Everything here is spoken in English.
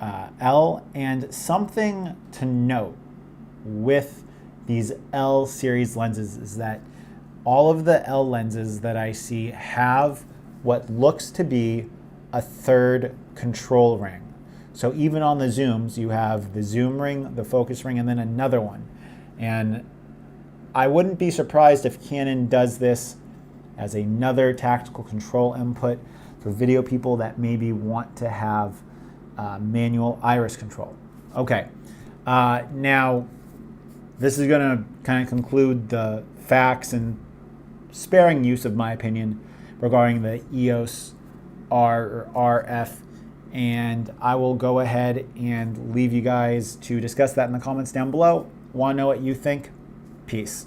L. And something to note with these L series lenses is that all of the L lenses that I see have what looks to be a third control ring. So even on the zooms, you have the zoom ring, the focus ring, and then another one. And I wouldn't be surprised if Canon does this as another tactical control input for video people that maybe want to have manual iris control. Okay, now this is going to kind of conclude the facts and sparing use of my opinion regarding the EOS R or RF, and I will go ahead and leave you guys to discuss that in the comments down below. Want to know what you think? Peace.